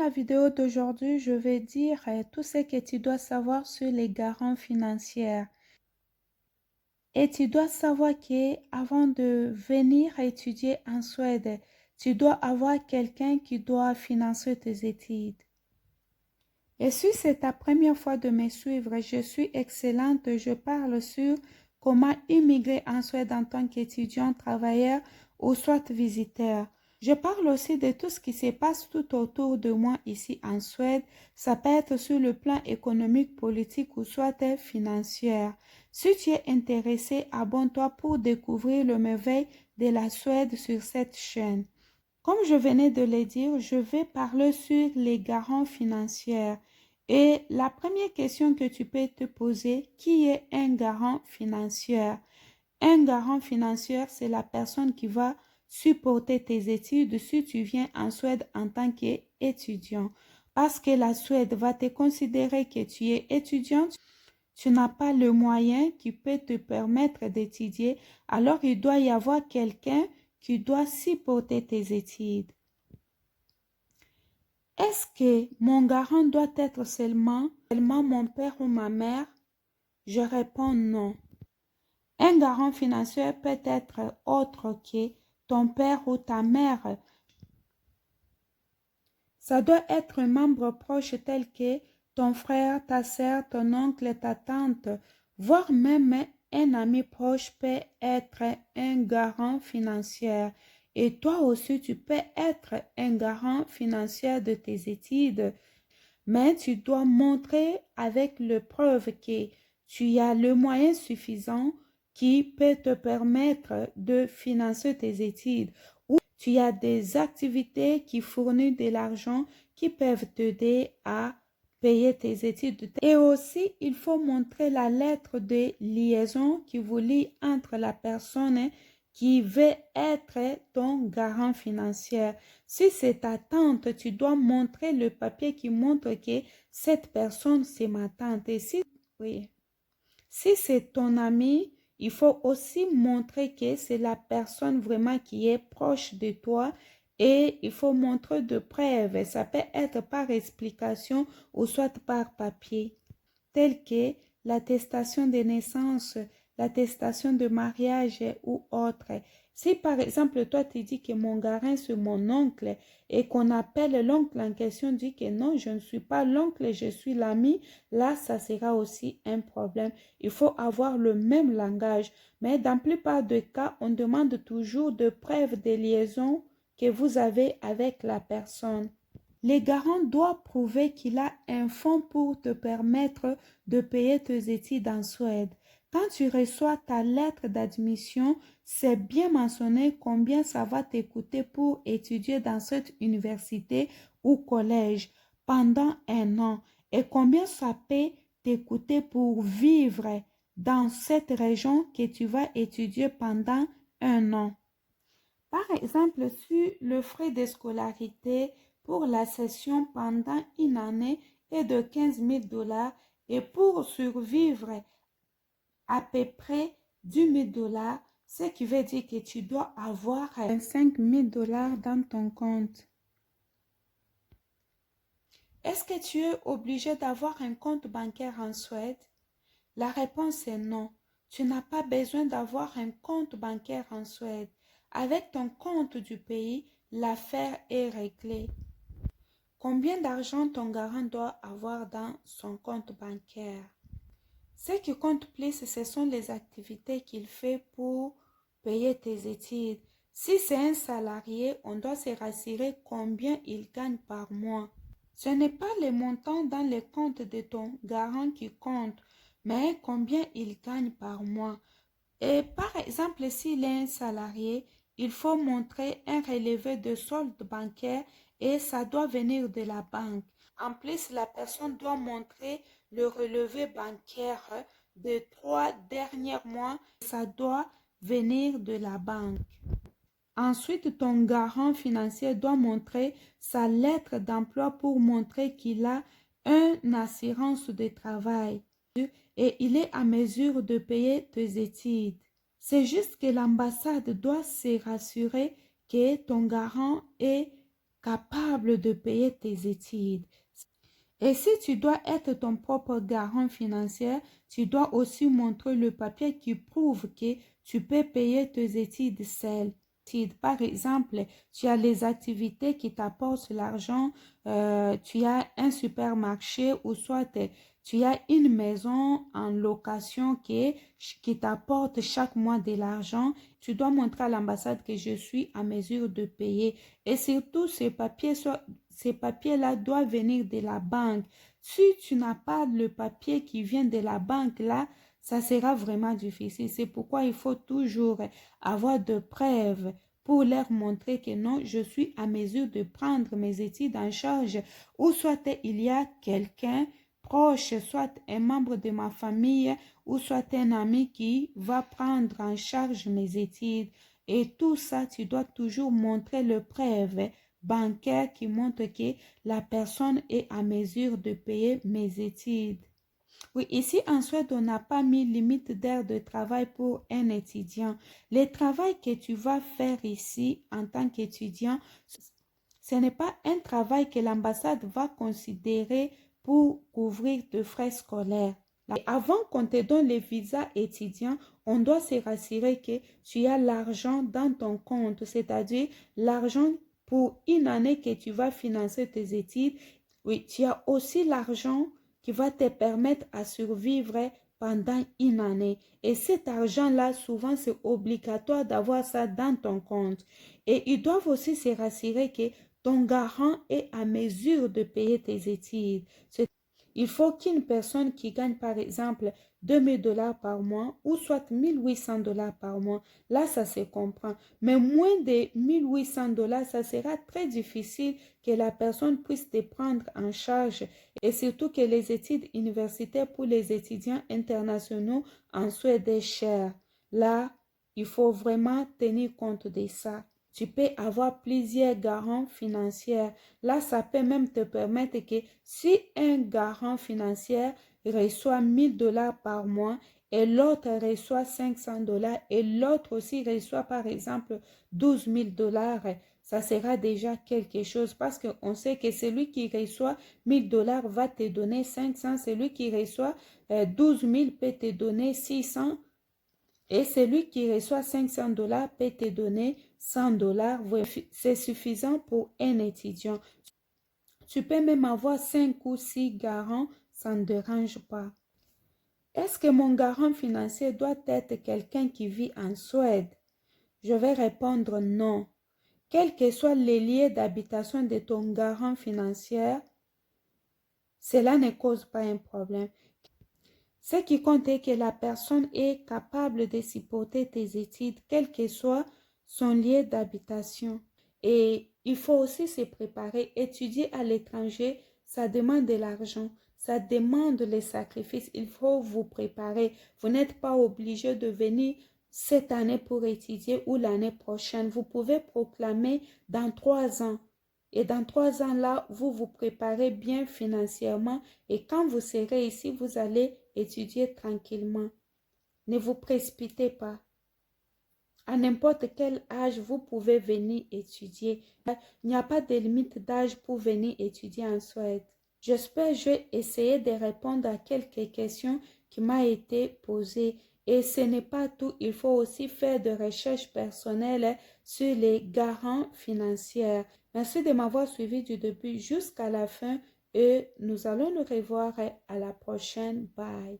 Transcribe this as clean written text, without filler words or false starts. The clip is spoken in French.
la vidéo d'aujourd'hui, je vais dire tout ce que tu dois savoir sur les garants financiers. Et tu dois savoir que avant de venir étudier en Suède, tu dois avoir quelqu'un qui doit financer tes études. Et si c'est ta première fois de me suivre, je suis excellente. Je parle sur comment immigrer en Suède en tant qu'étudiant, travailleur ou soit visiteur. Je parle aussi de tout ce qui se passe tout autour de moi ici en Suède. Ça peut être sur le plan économique, politique ou soit financier. Si tu es intéressé, abonne-toi pour découvrir le merveille de la Suède sur cette chaîne. Comme je venais de le dire, je vais parler sur les garants financiers. Et la première question que tu peux te poser, qui est un garant financier? Un garant financier, c'est la personne qui va supporter tes études si tu viens en Suède en tant qu'étudiant. Parce que la Suède va te considérer que tu es étudiant, tu n'as pas le moyen qui peut te permettre d'étudier, alors il doit y avoir quelqu'un qui doit supporter tes études. Est-ce que mon garant doit être seulement mon père ou ma mère? Je réponds non. Un garant financier peut être autre que ton père ou ta mère. Ça doit être un membre proche tel que ton frère, ta sœur, ton oncle, ta tante, voire même un ami proche peut être un garant financier. Et toi aussi, tu peux être un garant financier de tes études. Mais tu dois montrer avec le preuve que tu as le moyen suffisant qui peut te permettre de financer tes études. Ou tu as des activités qui fournissent de l'argent qui peuvent t'aider à payer tes études. Et aussi, il faut montrer la lettre de liaison qui vous lie entre la personne qui veut être ton garant financier. Si c'est ta tante, tu dois montrer le papier qui montre que cette personne, c'est ma tante. Et si c'est ton ami, il faut aussi montrer que c'est la personne vraiment qui est proche de toi et il faut montrer de preuves. Ça peut être par explication ou soit par papier, tel que l'attestation de naissance, l'attestation de mariage ou autre. Si par exemple toi tu dis que mon garant c'est mon oncle et qu'on appelle l'oncle en question dit que non, je ne suis pas l'oncle, je suis l'ami, là ça sera aussi un problème. Il faut avoir le même langage, mais dans la plupart des cas, on demande toujours de preuves de liaison que vous avez avec la personne. Les garants doivent prouver qu'il a un fonds pour te permettre de payer tes études en Suède. Quand tu reçois ta lettre d'admission, c'est bien mentionné combien ça va t'écouter pour étudier dans cette université ou collège pendant un an et combien ça peut t'écouter pour vivre dans cette région que tu vas étudier pendant un an. Par exemple, sur le frais de scolarité pour la session pendant une année est de 15 000 $ et pour survivre à peu près 10 000 $, ce qui veut dire que tu dois avoir 25 000 $ dans ton compte. Est-ce que tu es obligé d'avoir un compte bancaire en Suède? La réponse est non. Tu n'as pas besoin d'avoir un compte bancaire en Suède. Avec ton compte du pays, l'affaire est réglée. Combien d'argent ton garant doit avoir dans son compte bancaire? Ce qui compte plus, ce sont les activités qu'il fait pour payer tes études. Si c'est un salarié, on doit se rassurer combien il gagne par mois. Ce n'est pas le montant dans le compte de ton garant qui compte, mais combien il gagne par mois. Et par exemple, s'il est un salarié, il faut montrer un relevé de solde bancaire et ça doit venir de la banque. En plus, la personne doit montrer le relevé bancaire de 3 derniers mois. Ça doit venir de la banque. Ensuite, ton garant financier doit montrer sa lettre d'emploi pour montrer qu'il a une assurance de travail et il est à mesure de payer tes études. C'est juste que l'ambassade doit se rassurer que ton garant est capable de payer tes études. Et si tu dois être ton propre garant financier, tu dois aussi montrer le papier qui prouve que tu peux payer tes études seul. Par exemple, tu as les activités qui t'apportent l'argent, tu as un supermarché ou soit tu as une maison en location qui t'apporte chaque mois de l'argent. Tu dois montrer à l'ambassade que je suis à mesure de payer. Et surtout, ces papiers-là doivent venir de la banque. Si tu n'as pas le papier qui vient de la banque, là, ça sera vraiment difficile. C'est pourquoi il faut toujours avoir de preuves pour leur montrer que non, je suis à mesure de prendre mes études en charge, ou soit il y a quelqu'un proche, soit un membre de ma famille, ou soit un ami qui va prendre en charge mes études. Et tout ça, tu dois toujours montrer le preuve bancaire qui montre que la personne est à mesure de payer mes études. Oui, ici en Suède, on n'a pas mis limite d'heures de travail pour un étudiant. Le travail que tu vas faire ici en tant qu'étudiant, ce n'est pas un travail que l'ambassade va considérer pour couvrir tes frais scolaires. Et avant qu'on te donne le visa étudiant, on doit se rassurer que tu as l'argent dans ton compte, c'est-à-dire l'argent pour une année que tu vas financer tes études. Oui, tu as aussi l'argent qui va te permettre à survivre pendant une année. Et cet argent-là, souvent, c'est obligatoire d'avoir ça dans ton compte. Et ils doivent aussi se rassurer que ton garant est à mesure de payer tes études. Il faut qu'une personne qui gagne, par exemple, 2 000 $ par mois ou soit 1 800 $ par mois, là, ça se comprend. Mais moins de 1 800 $, ça sera très difficile que la personne puisse te prendre en charge et surtout que les études universitaires pour les étudiants internationaux en Suède est cher. Là, il faut vraiment tenir compte de ça. Tu peux avoir plusieurs garants financiers. Là, ça peut même te permettre que si un garant financier reçoit 1 000 $ par mois et l'autre reçoit 500 $ et l'autre aussi reçoit par exemple 12 000 $, ça sera déjà quelque chose parce qu'on sait que celui qui reçoit 1 000 $ va te donner 500, celui qui reçoit 12 000 peut te donner 600 et celui qui reçoit 500 $ peut te donner 100 $. C'est suffisant pour un étudiant. Tu peux même avoir 5 ou 6 garants, ça ne dérange pas. Est-ce que mon garant financier doit être quelqu'un qui vit en Suède? Je vais répondre non. Quel que soit les lieux d'habitation de ton garant financier, cela ne cause pas un problème. Ce qui compte est que la personne est capable de supporter tes études, quel que soit son lieu d'habitation. Et il faut aussi se préparer. Étudier à l'étranger, ça demande de l'argent, ça demande les sacrifices. Il faut vous préparer. Vous n'êtes pas obligé de venir cette année pour étudier ou l'année prochaine. Vous pouvez proclamer dans 3 ans. Et dans 3 ans là, vous vous préparez bien financièrement et quand vous serez ici, vous allez étudier tranquillement. Ne vous précipitez pas. À n'importe quel âge, vous pouvez venir étudier. Il n'y a pas de limite d'âge pour venir étudier en Suède. J'espère que je vais essayer de répondre à quelques questions qui m'ont été posées. Et ce n'est pas tout, il faut aussi faire de recherches personnelles sur les garants financiers. Merci de m'avoir suivi du début jusqu'à la fin et nous allons nous revoir à la prochaine. Bye.